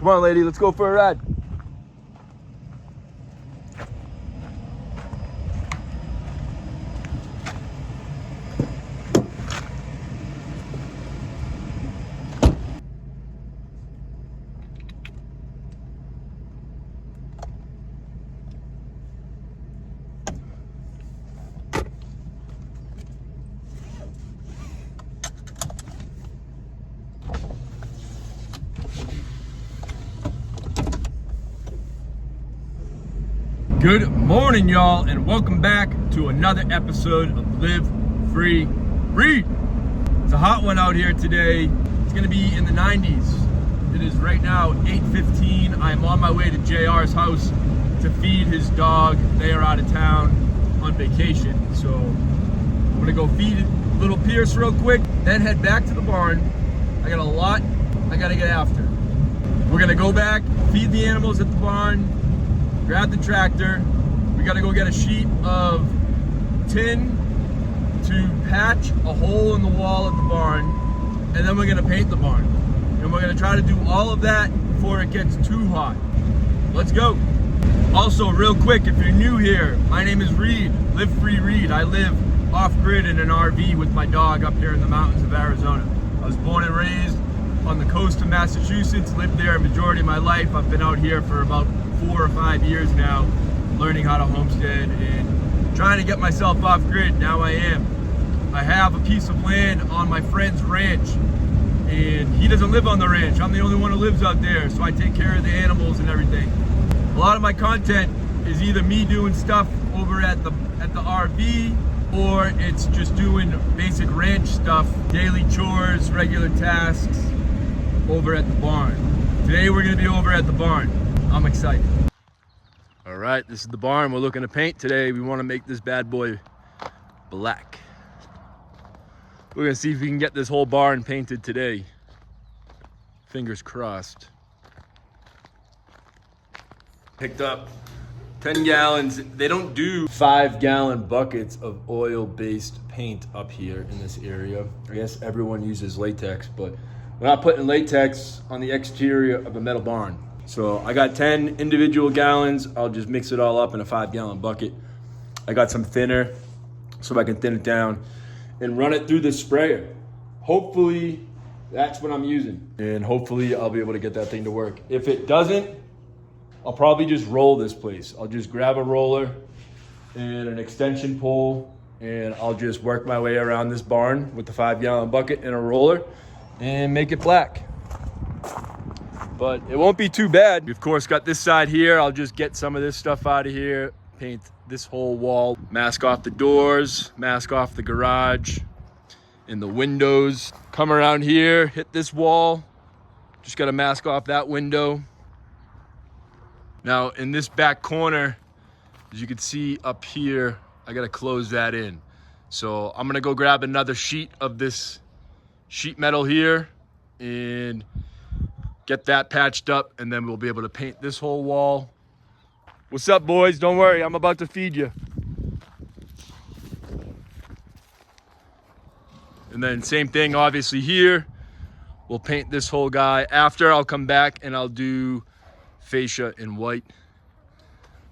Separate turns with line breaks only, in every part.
Come on, lady, let's go for a ride. Good morning, y'all, and welcome back to another episode of Live Free Read. It's a hot one out here today. It's gonna be in the 90s. It is right now 8:15. I am on my way to JR's house to feed his dog. They are out of town on vacation. So I'm gonna go feed little Pierce real quick, then head back to the barn. I got a lot I gotta get after. We're gonna go back, feed the animals at the barn, grab the tractor. We gotta go get a sheet of tin to patch a hole in the wall at the barn, and then we're gonna paint the barn. And we're gonna try to do all of that before it gets too hot. Let's go. Also, real quick, if you're new here, my name is Reed, Live Free Reed. I live off-grid in an RV with my dog up here in the mountains of Arizona. I was born and raised on the coast of Massachusetts, lived there a majority of my life. I've been out here for about 4 or 5 years now, learning how to homestead and trying to get myself off grid. Now I am. I have a piece of land on my friend's ranch, and he doesn't live on the ranch. I'm the only one who lives out there, so I take care of the animals and everything. A lot of my content is either me doing stuff over at the RV, or it's just doing basic ranch stuff, daily chores, regular tasks over at the barn. Today we're gonna be over at the barn. I'm excited. All right, this is the barn we're looking to paint today. We want to make this bad boy black. We're gonna see if we can get this whole barn painted today. Fingers crossed. Picked up 10 gallons. They don't do 5-gallon buckets of oil-based paint up here in this area. I guess everyone uses latex, but we're not putting latex on the exterior of a metal barn. So I got 10 individual gallons. I'll just mix it all up in a 5-gallon bucket. I got some thinner so I can thin it down and run it through the sprayer. Hopefully that's what I'm using. And hopefully I'll be able to get that thing to work. If it doesn't, I'll probably just roll this place. I'll just grab a roller and an extension pole, and I'll just work my way around this barn with the 5-gallon bucket and a roller and make it black. But it won't be too bad. We of course got this side here. I'll just get some of this stuff out of here, paint this whole wall, mask off the doors, mask off the garage and the windows. Come around here, hit this wall. Just gotta mask off that window. Now in this back corner, as you can see up here, I gotta close that in. So I'm gonna go grab another sheet of this sheet metal here and get that patched up, and then we'll be able to paint this whole wall. What's up, boys? Don't worry, I'm about to feed you. And then same thing, obviously here. We'll paint this whole guy. After, I'll come back and I'll do fascia in white.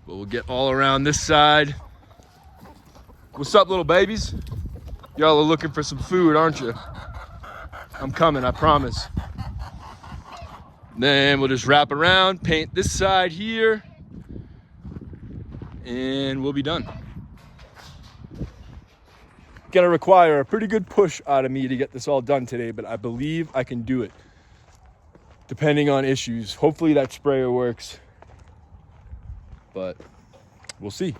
But we'll get all around this side. What's up, little babies? Y'all are looking for some food, aren't you? I'm coming, I promise. Then we'll just wrap around, paint this side here, and we'll be done. Gonna require a pretty good push out of me to get this all done today, but I believe I can do it, depending on issues. Hopefully that sprayer works, but we'll see.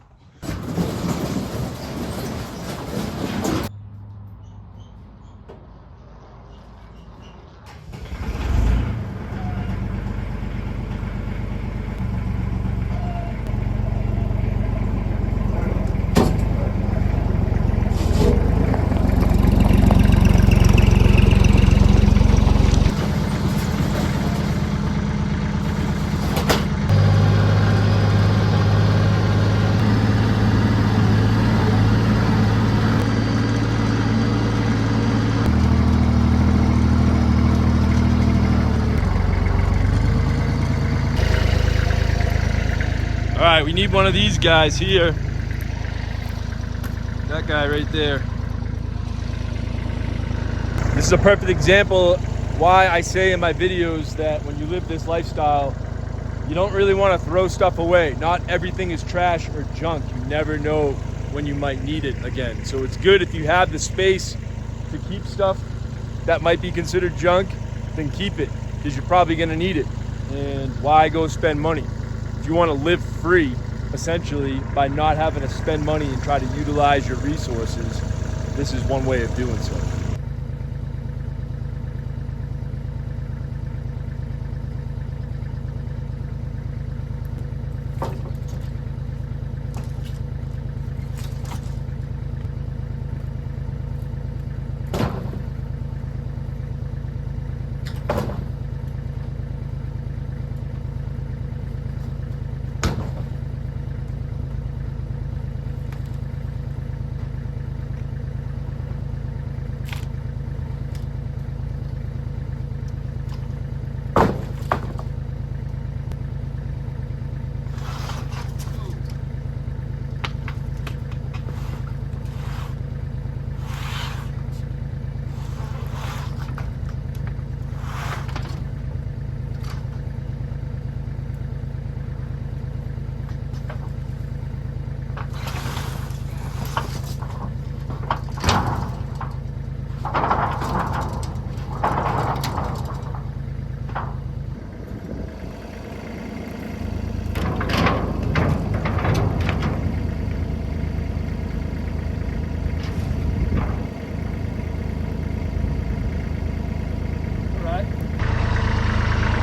we need one of these guys here. That guy right there. This is a perfect example why I say in my videos that when you live this lifestyle, you don't really want to throw stuff away. Not everything is trash or junk. You never know when you might need it again. So it's good if you have the space to keep stuff that might be considered junk, then keep it, because you're probably going to need it. And why go spend money? If you want to live free, essentially, by not having to spend money and try to utilize your resources, this is one way of doing so.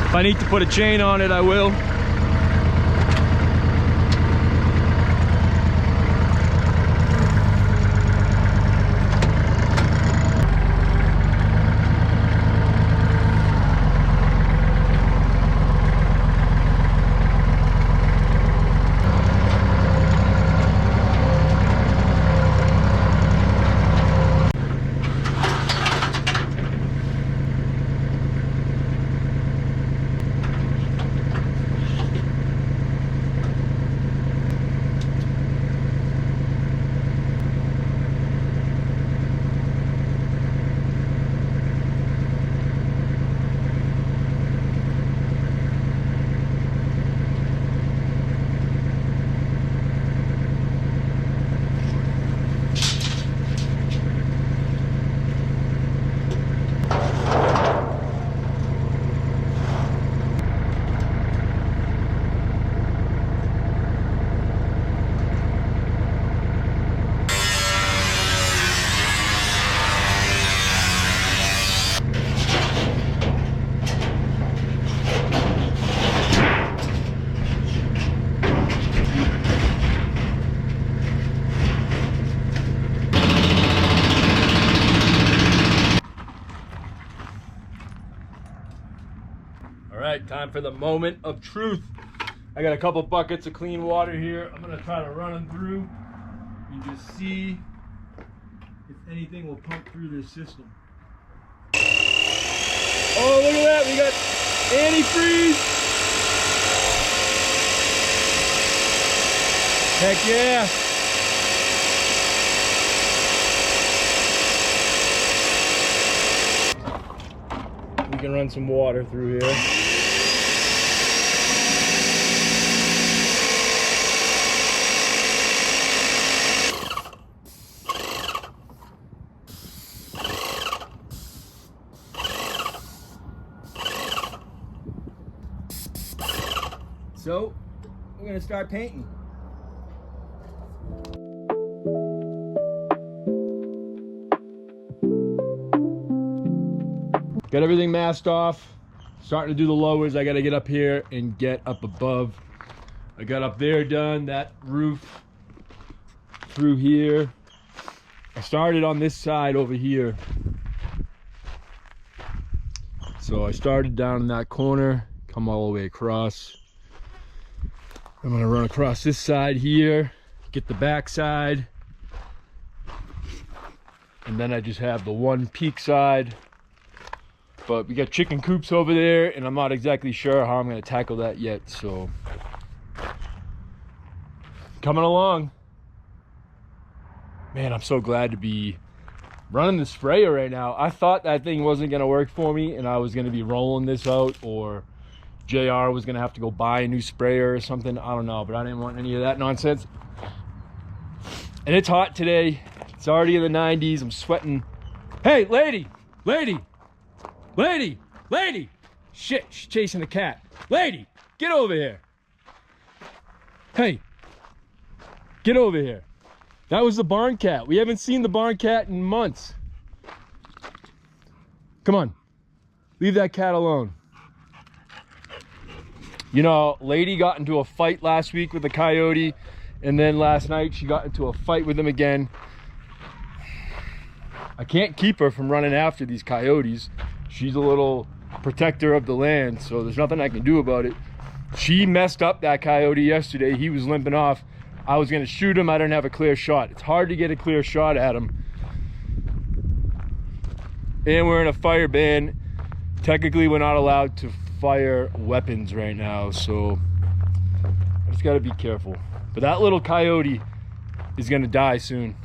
If I need to put a chain on it, I will. All right, time for the moment of truth. I got a couple buckets of clean water here. I'm gonna try to run them through and just see if anything will pump through this system. Oh, look at that, we got antifreeze. Heck yeah. We can run some water through here. So, we're gonna start painting. Got everything masked off. Starting to do the lowers. I gotta get up here and get up above. I got up there done, that roof through here. I started on this side over here. So I started down in that corner, come all the way across. I'm gonna run across this side here, get the back side, and then I just have the one peak side. But we got chicken coops over there, and I'm not exactly sure how I'm gonna tackle that yet, so coming along. Man, I'm so glad to be running the sprayer right now. I thought that thing wasn't gonna work for me and I was gonna be rolling this out, or JR was gonna have to go buy a new sprayer or something. I don't know, but I didn't want any of that nonsense. And it's hot today. It's already in the 90s. I'm sweating. Hey, lady, lady, lady, lady. Shit, she's chasing the cat. Lady, get over here. Hey, get over here. That was the barn cat. We haven't seen the barn cat in months. Come on, leave that cat alone. You know, lady got into a fight last week with a coyote, and then last night she got into a fight with him again. I can't keep her from running after these coyotes. She's a little protector of the land, so there's nothing I can do about it. She messed up that coyote yesterday. He was limping off. I was gonna shoot him. I didn't have a clear shot. It's hard to get a clear shot at him. And we're in a fire ban. Technically, we're not allowed to fire weapons right now, so I just gotta be careful. But that little coyote is gonna die soon.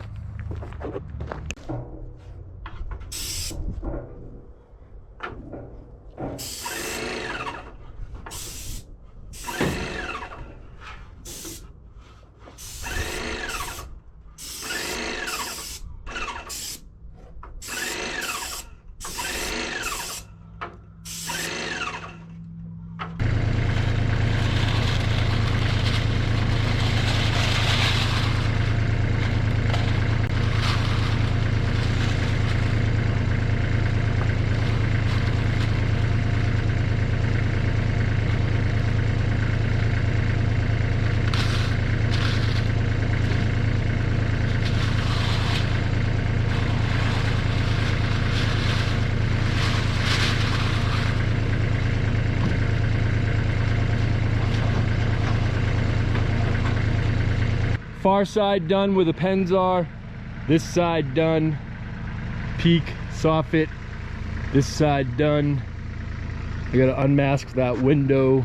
Far side done where the pens are. This side done. Peak, soffit. This side done. I gotta unmask that window.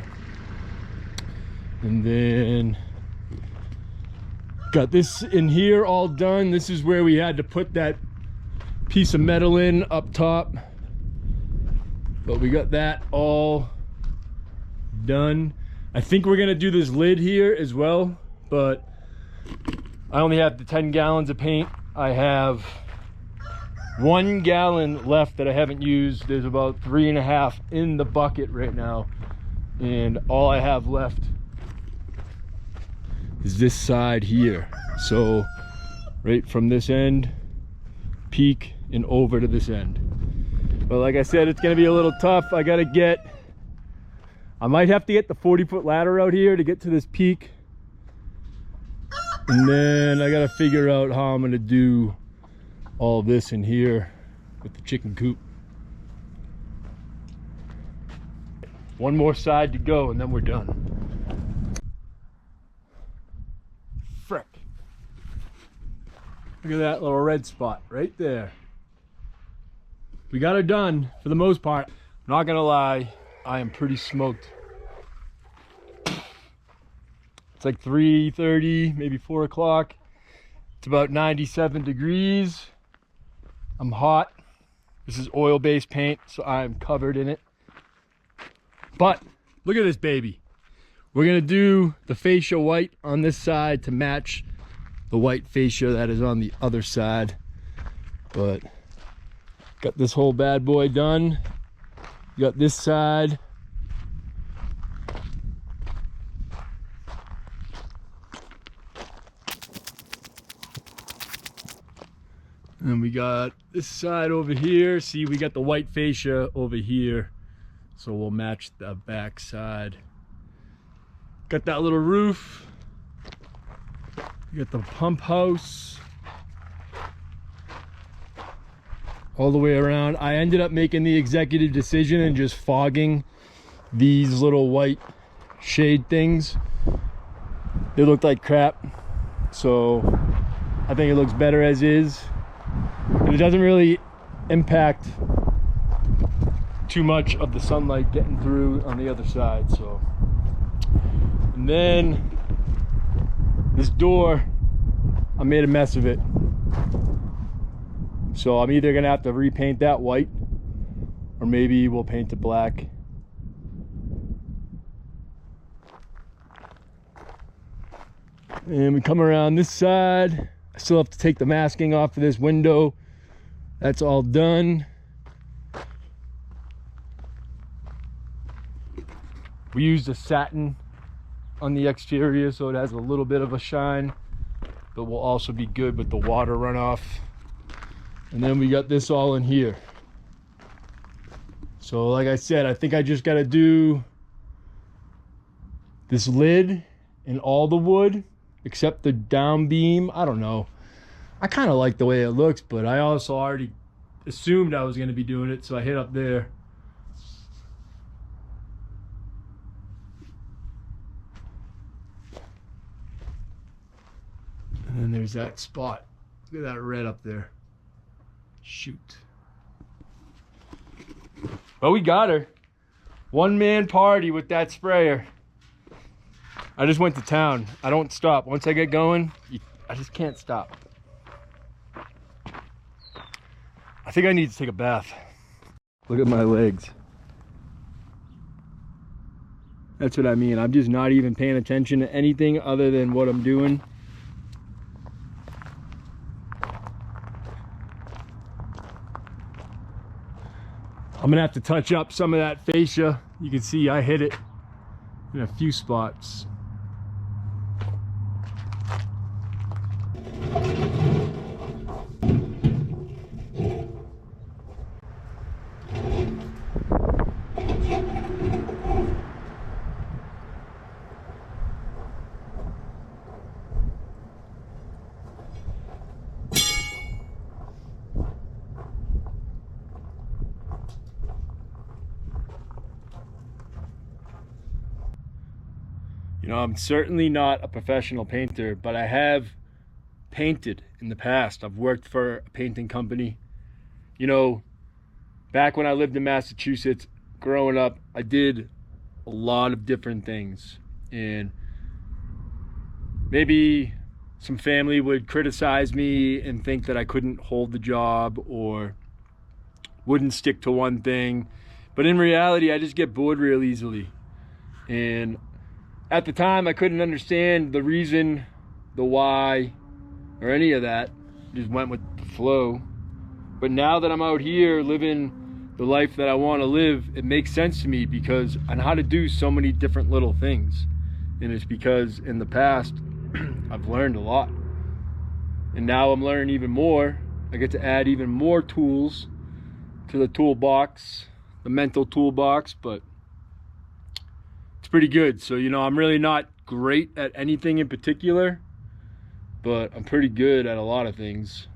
And then got this in here all done. This is where we had to put that piece of metal in up top. But we got that all done. I think we're gonna do this lid here as well, but I only have the 10 gallons of paint. I have 1 gallon left that I haven't used. There's about 3.5 in the bucket right now. And all I have left is this side here. So right from this end, peak, and over to this end. But like I said, it's gonna be a little tough. I might have to get the 40-foot ladder out here to get to this peak. And then I gotta figure out how I'm gonna do all this in here with the chicken coop. One more side to go and then we're done. Frick. Look at that little red spot right there. We got her done for the most part. Not gonna lie, I am pretty smoked. It's like 3:30, maybe 4 o'clock. It's about 97 degrees. I'm hot. This is oil-based paint, so I'm covered in it. But look at this baby. We're gonna do the fascia white on this side to match the white fascia that is on the other side. But got this whole bad boy done. Got this side. And we got this side over here. See, we got the white fascia over here. So we'll match the back side. Got that little roof. We got the pump house. All the way around. I ended up making the executive decision and just fogging these little white shade things. They looked like crap. So I think it looks better as is. And it doesn't really impact too much of the sunlight getting through on the other side. So, and then This door, I made a mess of it. So I'm either gonna have to repaint that white, or maybe we'll paint it black. And we come around this side. I still have to take the masking off of this window. That's all done. We used a satin on the exterior, so it has a little bit of a shine, but will also be good with the water runoff. And then we got this all in here. So like I said, I think I just gotta do this lid and all the wood except the down beam. I don't know. I kind of like the way it looks, but I also already assumed I was gonna be doing it, so I hit up there. And then there's that spot. Look at that red up there. Shoot. But we got her. One man party with that sprayer. I just went to town. I don't stop. Once I get going, I just can't stop. I think I need to take a bath. Look at my legs. That's what I mean. I'm just not even paying attention to anything other than what I'm doing. I'm gonna have to touch up some of that fascia. You can see I hit it in a few spots. You know, I'm certainly not a professional painter, but I have painted in the past. I've worked for a painting company. You know, back when I lived in Massachusetts, growing up, I did a lot of different things. And maybe some family would criticize me and think that I couldn't hold the job or wouldn't stick to one thing. But in reality, I just get bored real easily. And at the time, I couldn't understand the reason, the why, or any of that. Just went with the flow. But now that I'm out here living the life that I want to live, it makes sense to me because I know how to do so many different little things. And it's because in the past, I've learned a lot. And now I'm learning even more. I get to add even more tools to the toolbox, the mental toolbox, but it's pretty good. So, you know, I'm really not great at anything in particular, but I'm pretty good at a lot of things.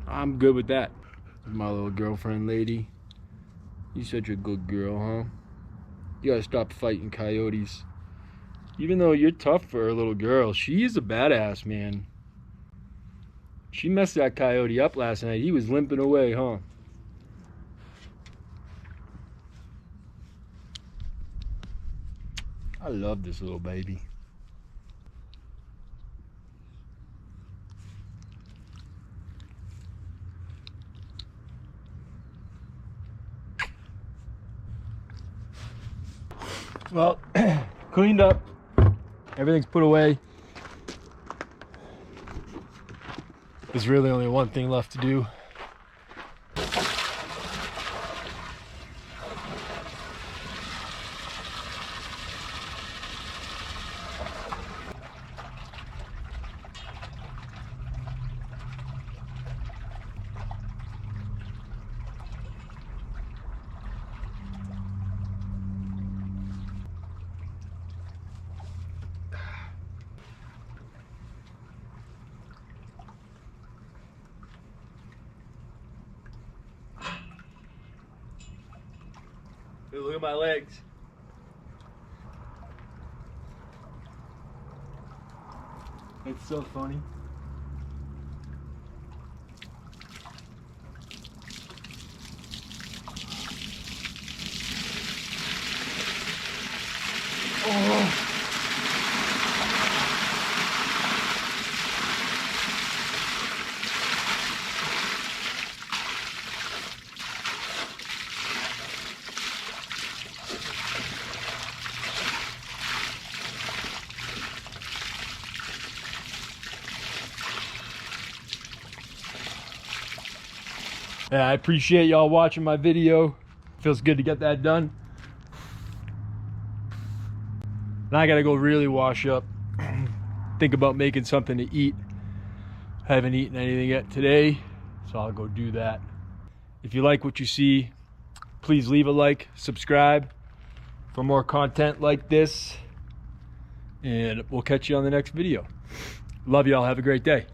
I'm good with that. My little girlfriend lady. You're such a good girl, huh? You gotta stop fighting coyotes. Even though you're tough for a little girl, she is a badass, man. She messed that coyote up last night. He was limping away, huh? I love this little baby. Well, cleaned up. Everything's put away. There's really only one thing left to do. Dude, look at my legs. It's so funny. Oh. Yeah, I appreciate y'all watching my video. Feels good to get that done. Now I gotta go really wash up. Think about making something to eat. I haven't eaten anything yet today, so I'll go do that. If you like what you see, please leave a like, subscribe for more content like this, and we'll catch you on the next video. Love y'all. Have a great day.